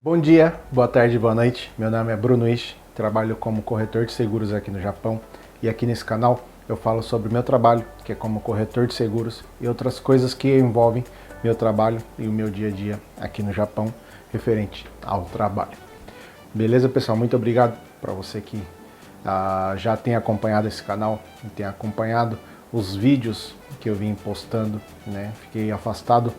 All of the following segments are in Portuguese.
Bom dia, boa tarde, boa noite. Meu nome é Bruno Ishi, trabalho como corretor de seguros aqui no Japão e aqui nesse canal eu falo sobre o meu trabalho, que é como corretor de seguros e outras coisas que envolvem meu trabalho e o meu dia a dia aqui no Japão referente ao trabalho. Beleza, pessoal? Muito obrigado para você que já tem acompanhado esse canal e tem acompanhado os vídeos que eu vim postando, né? Fiquei afastado,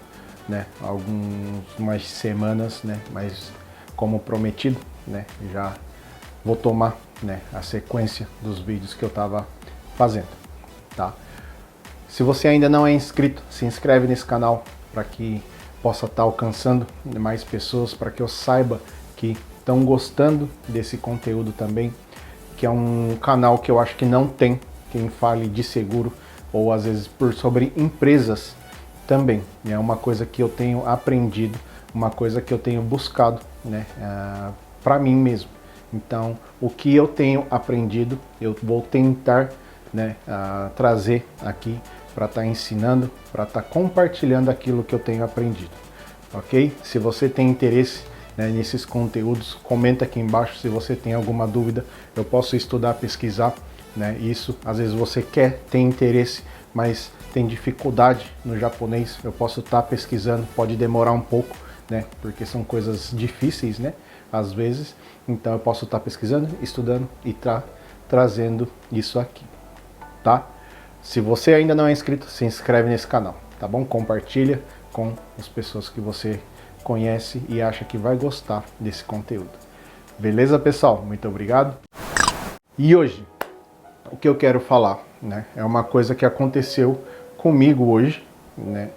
né, algumas semanas, né, mas como prometido, né, já vou tomar, né, a sequência dos vídeos que eu estava fazendo, tá? Se você ainda não é inscrito, se inscreve nesse canal para que possa estar alcançando mais pessoas, para que eu saiba que estão gostando desse conteúdo também, que é um canal que eu acho que não tem quem fale de seguro ou às vezes sobre empresas também. É uma coisa que eu tenho aprendido, uma coisa que eu tenho buscado, né, para mim mesmo. Então, o que eu tenho aprendido, eu vou tentar, né, trazer aqui para estar ensinando, para estar compartilhando aquilo que eu tenho aprendido, ok? Se você tem interesse, né, nesses conteúdos, comenta aqui embaixo se você tem alguma dúvida, eu posso estudar, pesquisar, né, isso, às vezes você quer, tem interesse, mas tem dificuldade no japonês, eu posso estar pesquisando, pode demorar um pouco, né, porque são coisas difíceis, né, às vezes, então eu posso estar pesquisando, estudando e trazendo isso aqui, tá? Se você ainda não é inscrito, se inscreve nesse canal, tá bom? Compartilha com as pessoas que você conhece e acha que vai gostar desse conteúdo. Beleza, pessoal? Muito obrigado. E hoje, o que eu quero falar, né, é uma coisa que aconteceu comigo hoje, né?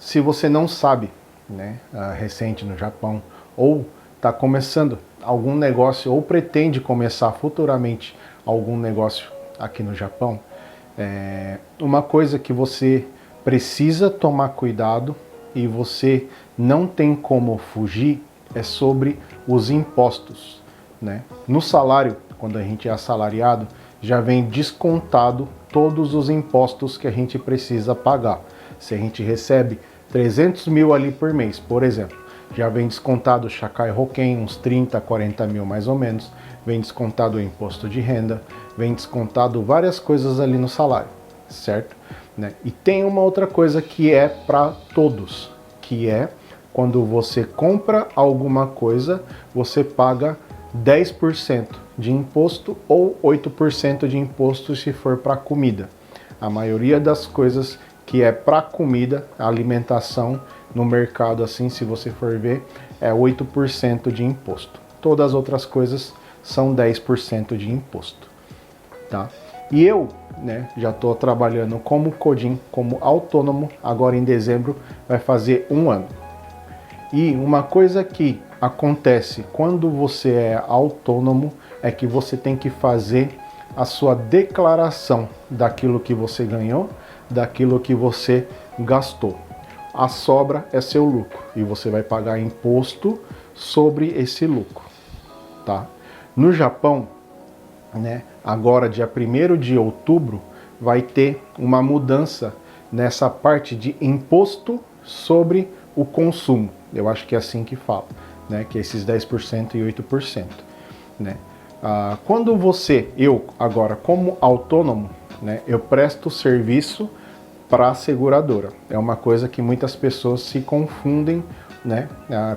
Se você não sabe, né, recente no Japão, ou está começando algum negócio, ou pretende começar futuramente algum negócio aqui no Japão, uma coisa que você precisa tomar cuidado e você não tem como fugir é sobre os impostos, né? No salário, quando a gente é assalariado, já vem descontado todos os impostos que a gente precisa pagar. Se a gente recebe 300 mil ali por mês, por exemplo, já vem descontado o Shakai Hoken, uns 30, 40 mil mais ou menos, vem descontado o imposto de renda, vem descontado várias coisas ali no salário, certo? Né? E tem uma outra coisa que é para todos, que é quando você compra alguma coisa, você paga 10% de imposto ou 8% de imposto se for para comida. A maioria das coisas que é para comida, alimentação no mercado, assim, se você for ver, é 8% de imposto. Todas as outras coisas são 10% de imposto, tá? E eu, né, já estou trabalhando como Kodin, como autônomo, agora em dezembro vai fazer 1 ano. E uma coisa que acontece quando você é autônomo é que você tem que fazer a sua declaração daquilo que você ganhou, daquilo que você gastou. A sobra é seu lucro e você vai pagar imposto sobre esse lucro, tá? No Japão, né, agora dia 1º de outubro vai ter uma mudança nessa parte de imposto sobre o consumo. Eu acho que é assim que fala, né, que é esses 10% e 8%, né? Quando eu agora como autônomo, né, eu presto serviço para a seguradora. É uma coisa que muitas pessoas se confundem, né,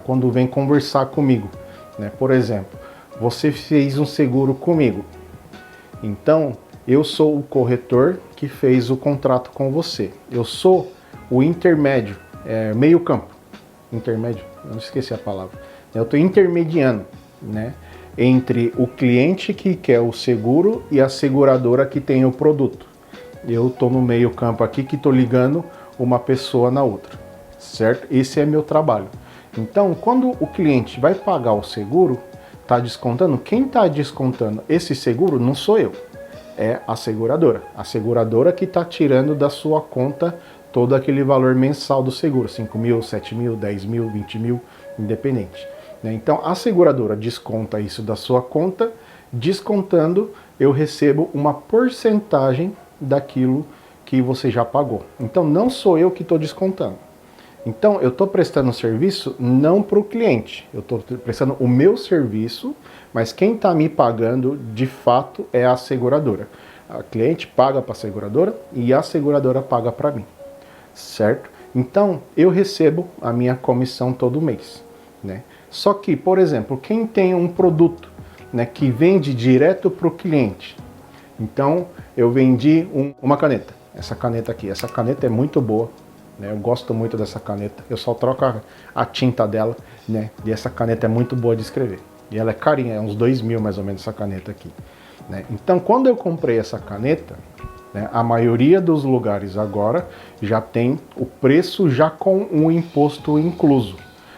quando vem conversar comigo, né? Por exemplo, você fez um seguro comigo, então eu sou o corretor que fez o contrato com você. Eu sou o intermédio, meio campo, intermédio, eu não esqueci a palavra. Eu estou intermediando, né, entre o cliente que quer o seguro e a seguradora que tem o produto. Eu estou no meio campo aqui que estou ligando uma pessoa na outra, certo? Esse é meu trabalho. Então, quando o cliente vai pagar o seguro, está descontando, quem está descontando esse seguro não sou eu, é a seguradora. A seguradora que está tirando da sua conta todo aquele valor mensal do seguro, 5 mil, 7 mil, 10 mil, 20 mil, independente. Então, a seguradora desconta isso da sua conta, descontando, eu recebo uma porcentagem daquilo que você já pagou. Então, não sou eu que estou descontando. Então, eu estou prestando serviço não para o cliente, eu estou prestando o meu serviço, mas quem está me pagando, de fato, é a seguradora. A cliente paga para a seguradora e a seguradora paga para mim, certo? Então, eu recebo a minha comissão todo mês, né? Só que, por exemplo, quem tem um produto, né, que vende direto para o cliente, então eu vendi uma caneta, essa caneta aqui, essa caneta é muito boa, né? Eu gosto muito dessa caneta, eu só troco a tinta dela, né? E essa caneta é muito boa de escrever, e ela é carinha, é uns 2.000 mais ou menos essa caneta aqui, né? Então quando eu comprei essa caneta, né, a maioria dos lugares agora já tem o preço já com o imposto incluso.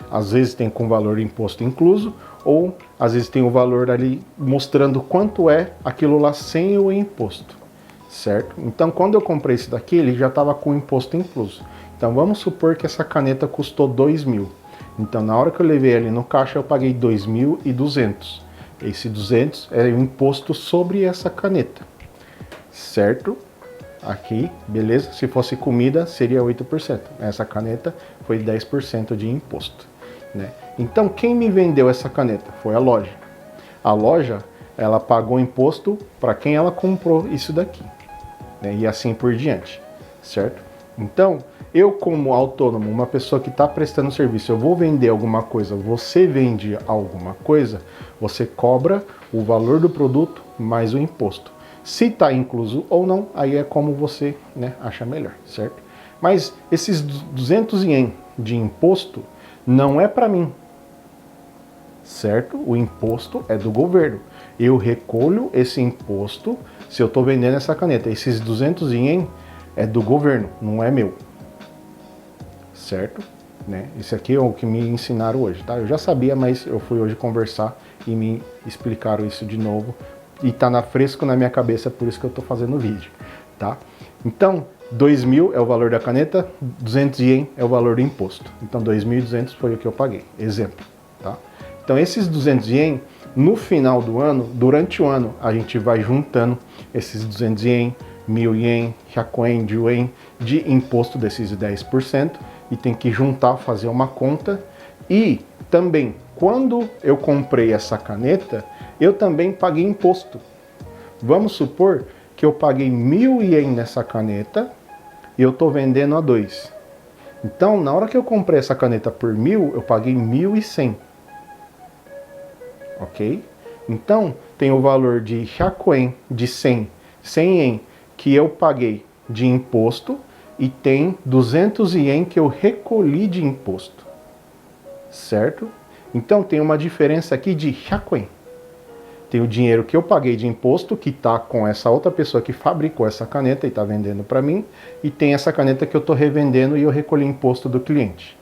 Às vezes tem com valor imposto incluso, ou às vezes tem o valor ali mostrando quanto é aquilo lá sem o imposto, certo? Então quando eu comprei esse daqui, ele já estava com o imposto incluso. Então vamos supor que essa caneta custou 2.000. Então na hora que eu levei ali no caixa eu paguei 2.200. Esse 200 é o imposto sobre essa caneta, certo? Aqui, beleza? Se fosse comida, seria 8%. Essa caneta foi 10% de imposto, né? Então, quem me vendeu essa caneta? Foi a loja. A loja, ela pagou imposto para quem ela comprou isso daqui, né? E assim por diante, certo? Então, eu como autônomo, uma pessoa que está prestando serviço, eu vou vender alguma coisa, você vende alguma coisa, você cobra o valor do produto mais o imposto. Se está incluso ou não, aí é como você, né, acha melhor, certo? Mas esses 200 ien de imposto não é para mim, certo? O imposto é do governo. Eu recolho esse imposto se eu estou vendendo essa caneta. Esses 200 ien é do governo, não é meu, certo? Né? Isso aqui é o que me ensinaram hoje, tá? Eu já sabia, mas eu fui hoje conversar e me explicaram isso de novo. E tá fresco na minha cabeça, por isso que eu tô fazendo o vídeo, tá? Então, 2.000 é o valor da caneta, 200 ien é o valor do imposto. Então, 2.200 foi o que eu paguei, exemplo, tá? Então, esses 200 ien, no final do ano, durante o ano, a gente vai juntando esses 200 ien, 1.000 ien, hyakuen, juen, de imposto desses 10%, e tem que juntar, fazer uma conta. E também, quando eu comprei essa caneta, eu também paguei imposto. Vamos supor que eu paguei 1.000 ien nessa caneta e eu estou vendendo a 2. Então, na hora que eu comprei essa caneta por 1.000, eu paguei 1.100. Ok? Então, tem o valor de hyakuen, de 100 ien, que eu paguei de imposto, e tem 200 ien que eu recolhi de imposto, certo? Então, tem uma diferença aqui de hyakuen. Tem o dinheiro que eu paguei de imposto, que está com essa outra pessoa que fabricou essa caneta e está vendendo para mim, e tem essa caneta que eu estou revendendo e eu recolhi imposto do cliente,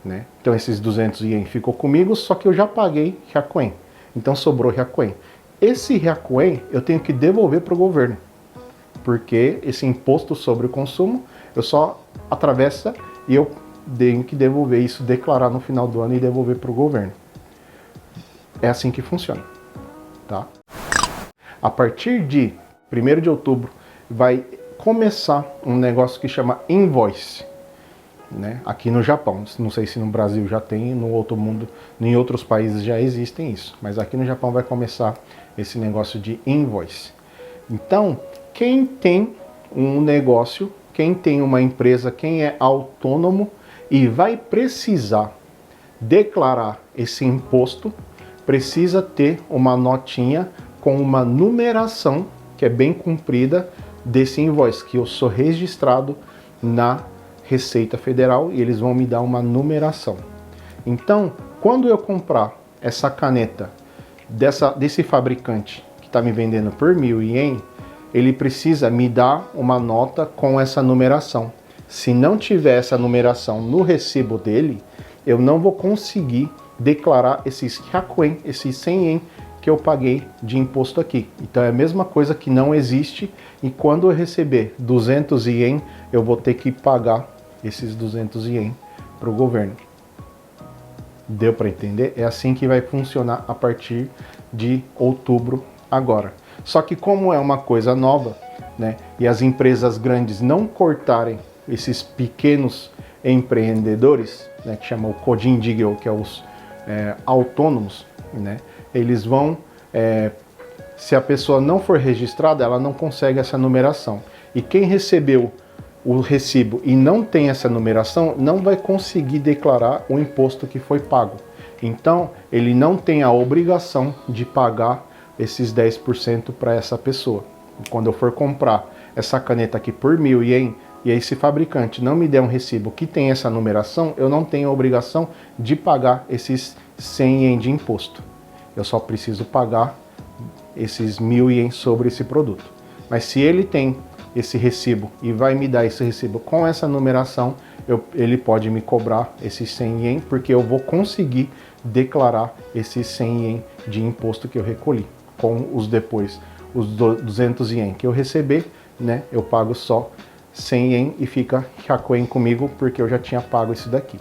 né? Então esses 200 ien ficou comigo, só que eu já paguei hyakuen, então sobrou hyakuen. Esse hyakuen eu tenho que devolver para o governo, porque esse imposto sobre o consumo eu só atravessa e eu tenho que devolver isso, declarar no final do ano e devolver para o governo. É assim que funciona. Tá? A partir de 1º de outubro vai começar um negócio que chama invoice, né? Aqui no Japão. Não sei se no Brasil já tem, no outro mundo, em outros países já existem isso, mas aqui no Japão vai começar esse negócio de invoice. Então, quem tem um negócio, quem tem uma empresa, quem é autônomo e vai precisar declarar esse imposto, precisa ter uma notinha com uma numeração que é bem comprida desse invoice, que eu sou registrado na Receita Federal e eles vão me dar uma numeração. Então, quando eu comprar essa caneta desse fabricante que está me vendendo por 1.000 ien, ele precisa me dar uma nota com essa numeração. Se não tiver essa numeração no recibo dele, eu não vou conseguir declarar esses hyakuen, esses 100 ien que eu paguei de imposto aqui. Então é a mesma coisa que não existe, e quando eu receber 200 ien, eu vou ter que pagar esses 200 ien para o governo. Deu para entender? É assim que vai funcionar a partir de outubro agora. Só que como é uma coisa nova, né, e as empresas grandes não cortarem esses pequenos empreendedores, né, que chama o Codin Digel, que é os autônomos, né, eles vão, se a pessoa não for registrada, ela não consegue essa numeração. E quem recebeu o recibo e não tem essa numeração, não vai conseguir declarar o imposto que foi pago. Então, ele não tem a obrigação de pagar esses 10% para essa pessoa. Quando eu for comprar essa caneta aqui por 1.000 ien, e esse fabricante não me der um recibo que tem essa numeração, eu não tenho a obrigação de pagar esses 100 ien de imposto. Eu só preciso pagar esses 1.000 ien sobre esse produto. Mas se ele tem esse recibo e vai me dar esse recibo com essa numeração, ele pode me cobrar esses 100 ien, porque eu vou conseguir declarar esses 100 ien de imposto que eu recolhi. Com os 200 ien que eu receber, né, eu pago só 100 ien e fica Hyakuen comigo, porque eu já tinha pago esse daqui,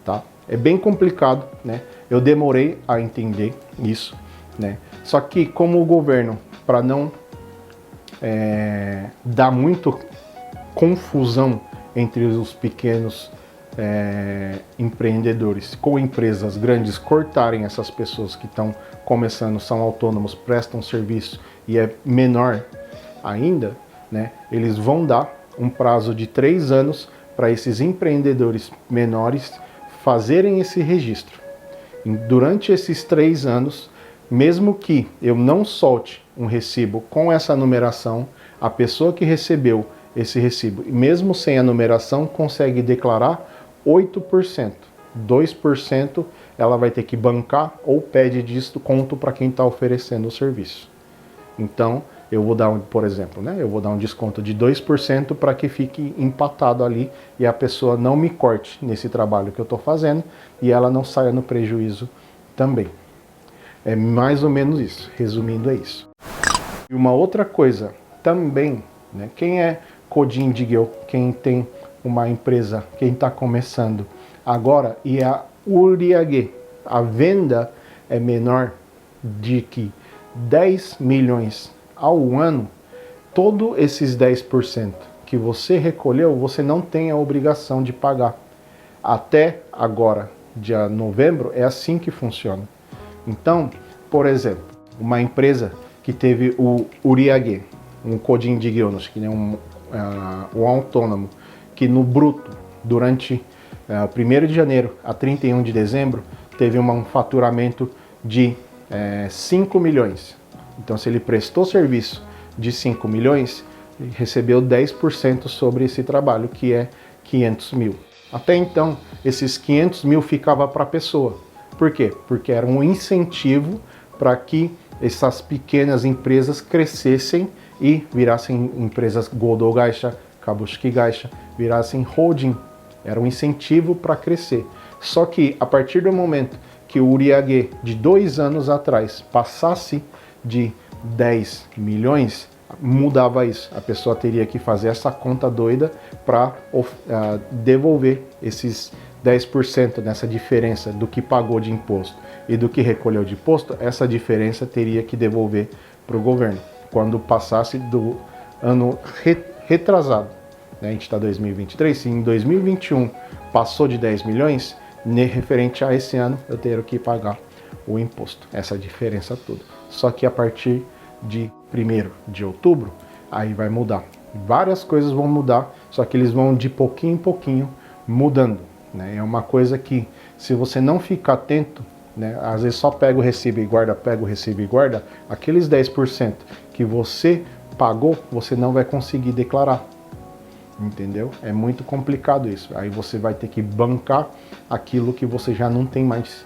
tá? É bem complicado, né? Eu demorei a entender isso, né? Só que como o governo, para não dar muito confusão entre os pequenos empreendedores com empresas grandes, cortarem essas pessoas que estão começando, são autônomos, prestam serviço e é menor ainda, né? Eles vão dar um prazo de 3 anos para esses empreendedores menores fazerem esse registro. E durante esses 3 anos, mesmo que eu não solte um recibo com essa numeração, a pessoa que recebeu esse recibo, mesmo sem a numeração, consegue declarar 8%. 2% ela vai ter que bancar ou pede desconto para quem está oferecendo o serviço. Então, eu vou dar, por exemplo, né, eu vou dar um desconto de 2% para que fique empatado ali e a pessoa não me corte nesse trabalho que eu estou fazendo e ela não saia no prejuízo também. É mais ou menos isso, resumindo é isso. E uma outra coisa também, né, quem é Codin Digel, quem tem uma empresa, quem está começando agora e a uriage, a venda é menor de que 10 milhões ao ano, todos esses 10% que você recolheu, você não tem a obrigação de pagar. Até agora, dia novembro, é assim que funciona. Então, por exemplo, uma empresa que teve o uriage, um Codin Digel, que é um autônomo, que no bruto, durante 1º de janeiro a 31 de dezembro, teve um faturamento de 5 milhões. Então, se ele prestou serviço de 5 milhões, ele recebeu 10% sobre esse trabalho, que é 500 mil. Até então, esses 500 mil ficava para a pessoa. Por quê? Porque era um incentivo para que essas pequenas empresas crescessem e virassem empresas Godo Gaisha, Kabushiki Gaisha, virassem holding. Era um incentivo para crescer. Só que a partir do momento que o uriage de 2 anos atrás passasse de 10 milhões, mudava isso. A pessoa teria que fazer essa conta doida para devolver esses 10% nessa diferença do que pagou de imposto e do que recolheu de imposto. Essa diferença teria que devolver para o governo quando passasse do ano retrasado, né? A gente está em 2023, se em 2021 passou de 10 milhões, referente a esse ano eu teria que pagar o imposto, essa diferença toda. Só que a partir de 1º de outubro, aí vai mudar. Várias coisas vão mudar, só que eles vão de pouquinho em pouquinho mudando, né? É uma coisa que, se você não ficar atento, né, às vezes só pega o recibo e guarda, pega o recibo e guarda, aqueles 10% que você pagou, você não vai conseguir declarar. Entendeu? É muito complicado isso. Aí você vai ter que bancar aquilo que você já não tem mais,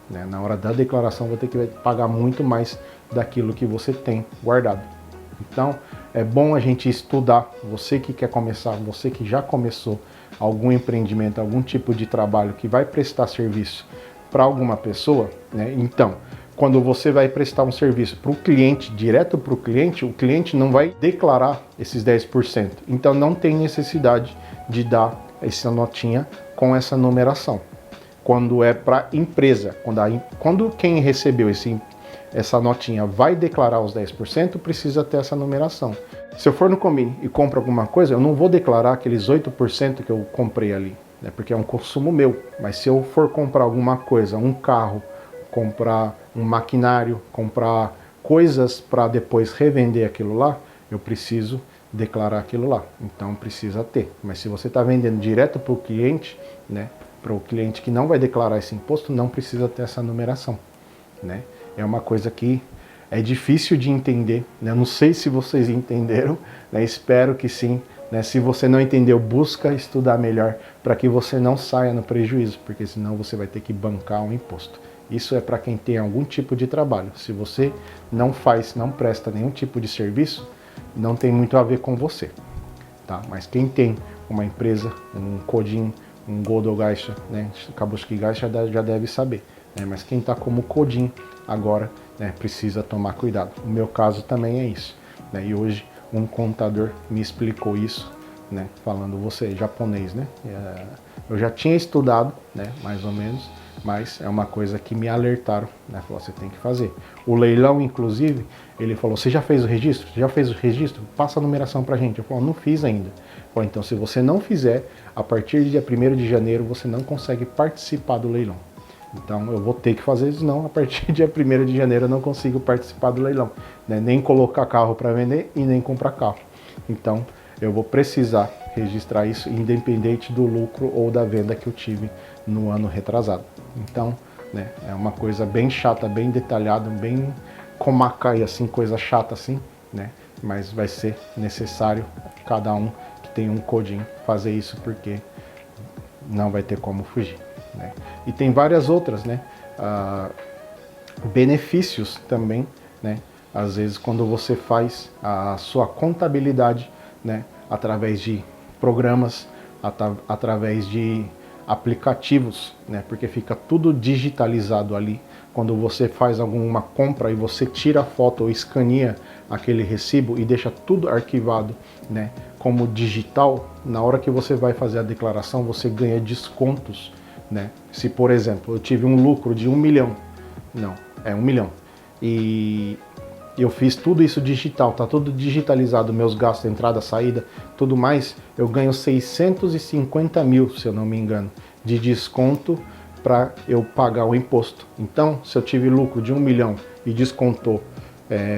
né? Na hora da declaração, vai ter que pagar muito mais daquilo que você tem guardado. Então, é bom a gente estudar. Você que quer começar, você que já começou algum empreendimento, algum tipo de trabalho que vai prestar serviço para alguma pessoa, né? Então, quando você vai prestar um serviço para o cliente, direto para o cliente não vai declarar esses 10%. Então não tem necessidade de dar essa notinha com essa numeração. Quando é para empresa, quando quem recebeu essa notinha vai declarar os 10%, precisa ter essa numeração. Se eu for no Combini e compro alguma coisa, eu não vou declarar aqueles 8% que eu comprei ali. né? Porque é um consumo meu. Mas se eu for comprar alguma coisa, um carro, comprar um maquinário, comprar coisas para depois revender aquilo lá, eu preciso declarar aquilo lá. Então precisa ter. Mas se você está vendendo direto para o cliente, né? Para o cliente que não vai declarar esse imposto, não precisa ter essa numeração, né? É uma coisa que é difícil de entender, né? Eu não sei se vocês entenderam, né? Espero que sim, né? Se você não entendeu, busca estudar melhor para que você não saia no prejuízo, porque senão você vai ter que bancar um imposto. Isso é para quem tem algum tipo de trabalho. Se você não faz, não presta nenhum tipo de serviço, não tem muito a ver com você, tá? Mas quem tem uma empresa, um Codin, um Goldogaixa, né? Kabushiki Gaisha já deve saber, né? Mas quem está como Codin agora, né, precisa tomar cuidado. O meu caso também é isso, né? E hoje um contador me explicou isso, né? Falando, você é japonês, né? Eu já tinha estudado, né? Mais ou menos, mas é uma coisa que me alertaram, né? Falou, você tem que fazer. O leilão, inclusive, ele falou, você já fez o registro? Já fez o registro? Passa a numeração pra gente. Eu falei, não fiz ainda. Bom, então se você não fizer, a partir do dia 1º de janeiro você não consegue participar do leilão. Então eu vou ter que fazer isso, senão a partir do dia 1º de janeiro eu não consigo participar do leilão, né? Nem colocar carro para vender e nem comprar carro. Então eu vou precisar registrar isso independente do lucro ou da venda que eu tive no ano retrasado. Então, né, é uma coisa bem chata, bem detalhada, bem komacai, assim, coisa chata assim, né? Mas vai ser necessário cada um que tem um Codin fazer isso, porque não vai ter como fugir, né? E tem várias outras, né? Benefícios também, né? Às vezes quando você faz a sua contabilidade, né? Através de programas, através de aplicativos, né? Porque fica tudo digitalizado ali. Quando você faz alguma compra e você tira a foto ou escaneia aquele recibo e deixa tudo arquivado, né, como digital, na hora que você vai fazer a declaração, você ganha descontos, né? Se, por exemplo, eu tive um lucro de 1 milhão, não, é 1 milhão, e eu fiz tudo isso digital, tá tudo digitalizado, meus gastos, entrada, saída, tudo mais, eu ganho 650 mil, se eu não me engano, de desconto para eu pagar o imposto. Então, se eu tive lucro de 1 milhão e descontou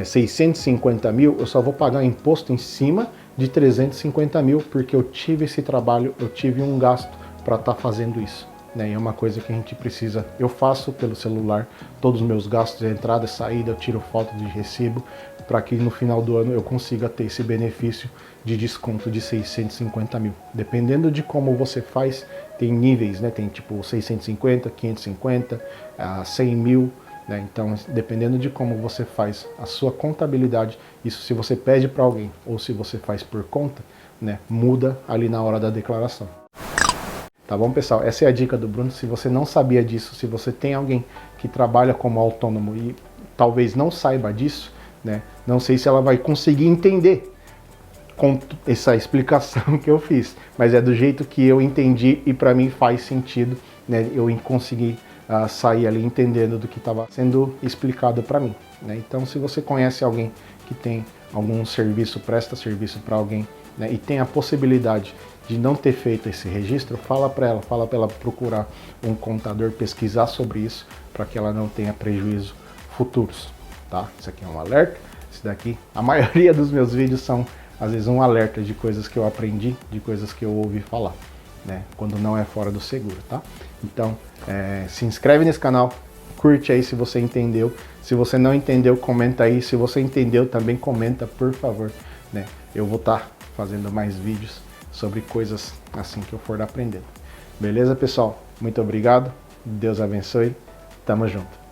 650 mil, eu só vou pagar imposto em cima de 350 mil, porque eu tive esse trabalho, eu tive um gasto para estar fazendo isso, né? E é uma coisa que a gente precisa, eu faço pelo celular, todos os meus gastos, entrada e saída, eu tiro foto de recibo, para que no final do ano eu consiga ter esse benefício de desconto de 650 mil. Dependendo de como você faz, tem níveis, né? Tem tipo 650, 550, 100 mil, né? Então, dependendo de como você faz a sua contabilidade, isso se você pede para alguém ou se você faz por conta, né? Muda ali na hora da declaração. Tá bom, pessoal? Essa é a dica do Bruno. Se você não sabia disso, se você tem alguém que trabalha como autônomo e talvez não saiba disso, né? Não sei se ela vai conseguir entender com essa explicação que eu fiz, mas é do jeito que eu entendi e para mim faz sentido, né? Eu consegui sair ali entendendo do que estava sendo explicado para mim, né? Então, se você conhece alguém que tem algum serviço, presta serviço para alguém, né, e tem a possibilidade de não ter feito esse registro, fala para ela procurar um contador, pesquisar sobre isso, para que ela não tenha prejuízo futuros, tá? Isso aqui é um alerta. Isso daqui, a maioria dos meus vídeos são às vezes um alerta de coisas que eu aprendi, de coisas que eu ouvi falar, né? Quando não é fora do seguro, tá? Então, se inscreve nesse canal, curte aí se você entendeu. Se você não entendeu, comenta aí. Se você entendeu, também comenta, por favor, né? Eu vou estar fazendo mais vídeos sobre coisas assim que eu for aprendendo. Beleza, pessoal? Muito obrigado. Deus abençoe. Tamo junto.